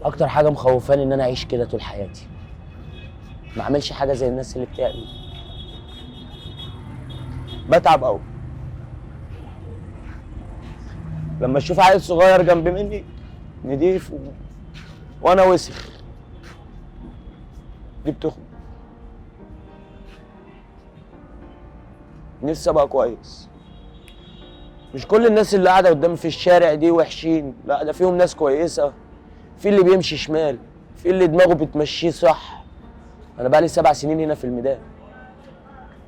اكتر حاجه مخوفاني ان انا اعيش كده طول حياتي، ما اعملش حاجه زي الناس اللي بتعمل. بتعب قوي لما اشوف عيل صغير جنب مني نضيف وانا وسخ. دي بتخنق. نفسي ابقى كويس. مش كل الناس اللي قاعده قدامي في الشارع دي وحشين، لا ده فيهم ناس كويسه. في اللي بيمشي شمال، في اللي دماغه بتمشيه صح. انا بقالي 7 سنين هنا في الميدان،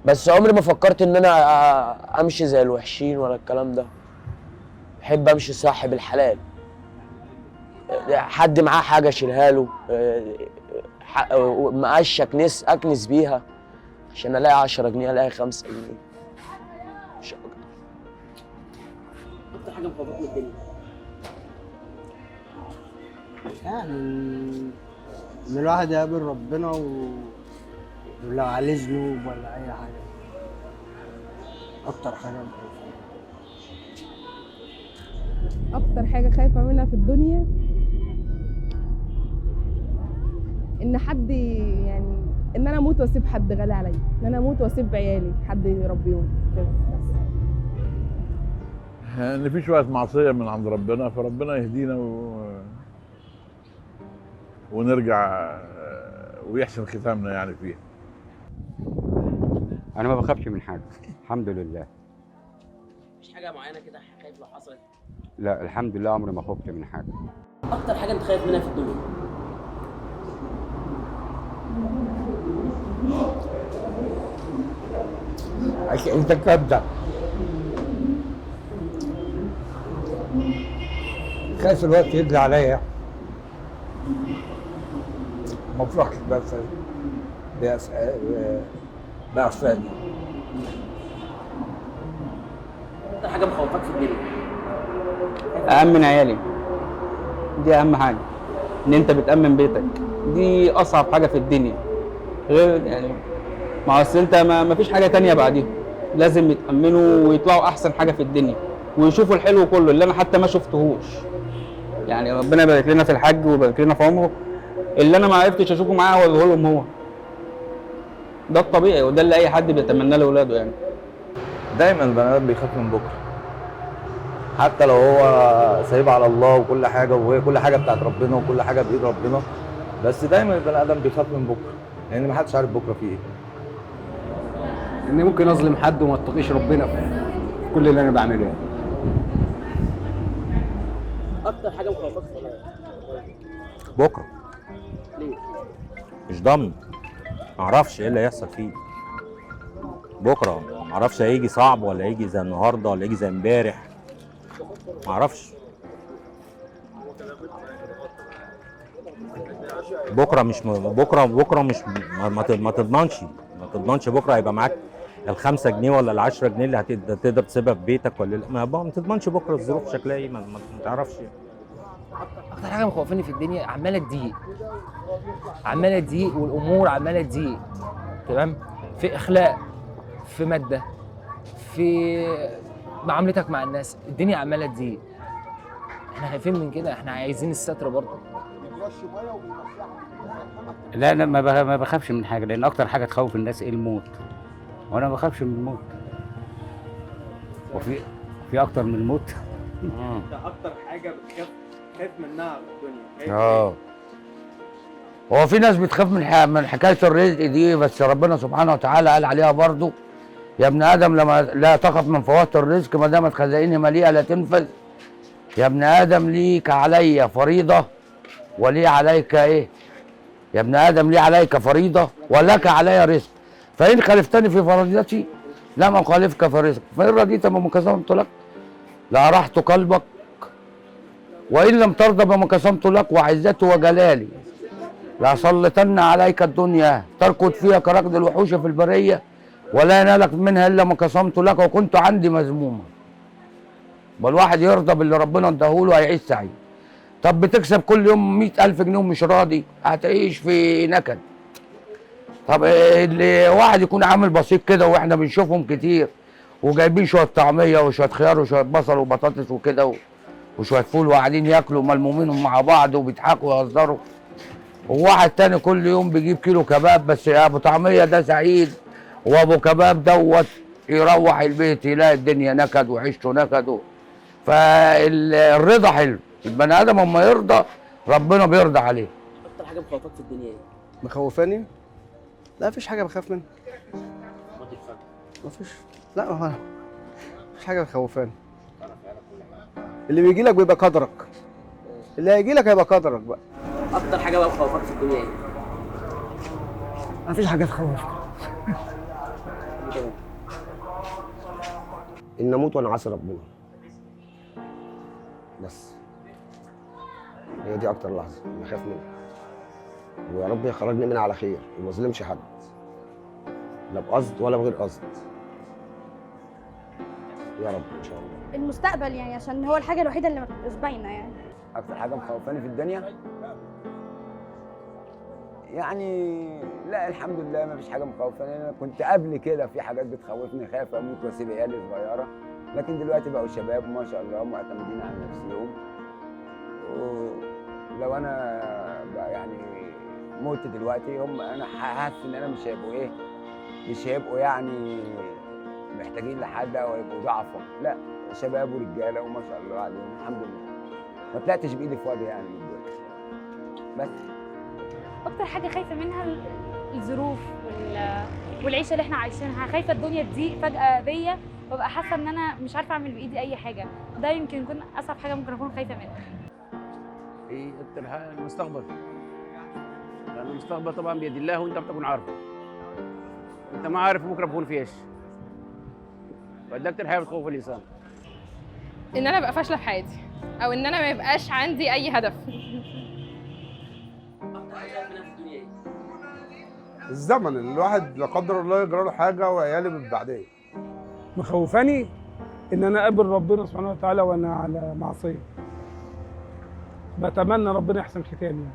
بس عمري ما فكرت ان انا امشي زي الوحشين ولا الكلام ده. بحب امشي صح بالحلال. حد معاه حاجه اشيلها له، مقشه اكنس بيها عشان الاقي 10 جنيه، الاقي 5 جنيه. مش أكتر. اكتر حاجه مخوفاك من الدنيا؟ يعني ان الواحد يقابل ربنا ولو عليه ذنوب ولا اي حاجه. اكتر حاجه مخوفاني. اكتر حاجه خايفه منها في الدنيا ان حد يعني ان انا اموت واسيب حد غالي عليا، ان انا اموت واسيب عيالي حد يربيهم كده بس. ان في شويه معصيه من عند ربنا، فربنا يهدينا ونرجع ويحسن ختامنا يعني فيها. انا ما بخافش من حاجه الحمد لله. مش حاجه معينه كده خايف لو حصلت؟ لا الحمد لله عمري ما خفت من حاجه. اكتر حاجه انت خايف منها في الدنيا؟ عشان انت كده خايف الوقت يدلي عليا، ما افرحش بأفعالي. اكتر حاجه مخوفاك في الدنيا؟ أأمن عيالي، دي أهم حاجة. إن أنت بتأمن بيتك، دي أصعب حاجة في الدنيا. غير يعني ما أصل أنت ما فيش حاجة تانية بعديهم، لازم يتأمنوا ويطلعوا أحسن حاجة في الدنيا ويشوفوا الحلو كله اللي أنا حتى ما شفتهوش. يعني ربنا يبارك لنا في الحج ويبارك لنا في عمره، اللي أنا ما عرفتش أشوفه معاه أوريه لهم هو. ده الطبيعي وده اللي أي حد بيتمناه لأولاده يعني. دايما البني ادم بيخاف من بكره، حتى لو هو سايب على الله وكل حاجه، وهي كل حاجه بتاعت ربنا وكل حاجه بايد ربنا، بس دايما البني ادم بيخاف من بكره لان ما حدش عارف بكره فيه ايه. اني ممكن اظلم حد وما اتقيش ربنا في كل اللي انا بعمله يعني. اكتر حاجه مخوفاك في الحياه؟ بكره. ليه؟ مش ضامن، معرفش ايه اللي هيحصل فيه بكره. معرفش هيجي صعب ولا هيجي زي النهارده ولا هيجي زي امبارح، معرفش. بكره مش بكره مش ما تضمنش بكره هيبقى معاك ال5 جنيه ولا ال10 جنيه اللي هتقدر تسيبها في بيتك ولا لا. ما تضمنش بكره الظروف شكلها ايه، ما تعرفش. اكتر حاجه مخوفاني في الدنيا عماله تضيق والامور عماله تضيق، تمام؟ في اخلاق، في ماده، في معاملتك مع الناس، الدنيا عماله تضيق. احنا خايفين من كده، احنا عايزين الستر برضه. لا انا ما بخافش من حاجه، لان اكتر حاجه تخوف الناس ايه؟ الموت. وانا ما بخافش من الموت. وفي اكتر من الموت. ده اكتر حاجه خايف منها في الدنيا. هو في ناس بتخاف من حكايه الرزق دي، بس ربنا سبحانه وتعالى قال عليها برضو: يا ابن ادم لما لا تخف من فوات الرزق ما دامت خزائني مليئه لا تنفذ. يا ابن ادم ليك علي فريضه ولي عليك ايه؟ يا ابن ادم لي عليك فريضه ولك علي رزق، فان خالفتني في فريضتي لم اخالفك في رزق، فان رضيت بما قسمت لك لأرحت قلبك، وان لم ترضى بما قسمت لك وعزتي وجلالي لأسلطن عليك الدنيا تركض فيها كركض الوحوش في البريه ولا ينالك منها الا ما قسمت لك وكنت عندي مذموما. بل الواحد يرضى باللي ربنا اداهوله هيعيش سعيد. طب بتكسب كل يوم 100,000 جنيه ومش راضي، هتعيش في نكد. طب اللي واحد يكون عامل بسيط كده واحنا بنشوفهم كتير وجايبين شويه طعميه وشويه خيار وشويه بصل وبطاطس وكده وشويه فول وقاعدين ياكلوا ملمومين مع بعض وبيضحكوا ويهزروا. وواحد تاني كل يوم بيجيب كيلو كباب بس يا ابو طعميه ده سعيد، وابو كباب دوت يروح البيت يلاقي الدنيا نكد وعيشته نكد. فالرضا حلو، البني ادم اما يرضى ربنا بيرضى عليه. اكتر حاجه مخوفاك في الدنيا ايه؟ مخوفاني؟ لا مفيش حاجه بخاف منها. مفيش، لا مفيش حاجه مخوفاني. اللي بيجي لك بيبقى قدرك، اللي هيجي لك هيبقى قدرك بقى. اكتر حاجه بقى مخوفاك في الدنيا ايه؟ مفيش حاجه تخوف. ان اموت وانا عاصي ربنا بس. هي دي اكتر لحظه بخاف منها، ويا رب يخرجني منها على خير وما اظلمش حد، لا بقصد ولا بغير قصد، يا رب ان شاء الله. المستقبل يعني، عشان هو الحاجه الوحيده اللي ما بتبقاش باينه يعني. اكتر حاجه مخوفاني في الدنيا يعني، لا الحمد لله ما فيش حاجه مخوفاني. انا كنت قبل كده في حاجات بتخوفني، خايف اموت واسيب عيالي صغيره، لكن دلوقتي بقوا شباب ما شاء الله معتمدين على نفسهم. ولو انا بقى يعني موت دلوقتي، هم انا حاسس ان انا مش هيبقوا ايه، مش هيبقوا يعني محتاجين لحد او يبقوا ضعفة، لا شباب ورجاله وما شاء الله عليهم الحمد لله. ما طلعتش بايدي فاضي يعني دلوقتي. بس اكتر حاجه خايفه منها الظروف والعيشه اللي احنا عايشينها. خايفه الدنيا تضيق فجاه بيا وابقى حاسه ان انا مش عارفه اعمل بايدي اي حاجه. ده يمكن يكون اصعب حاجه ممكن اكون خايفه منها. ايه اكتر حاجه؟ المستقبل، لان المستقبل طبعا بيد الله وانت بتكون عارفه. انت ما عارف بكره بكون في ايش، فده اكتر حاجه بتخوف الانسان. ان انا ابقى فاشله في حياتي، او ان انا ما يبقاش عندي اي هدف. الزمن اللي الواحد لا قدر الله يجرى له حاجه وعيالي من بعدين. مخوفاني ان انا اقابل ربنا سبحانه وتعالى وانا على معصيه. بتمنى ربنا يحسن ختامي يعني.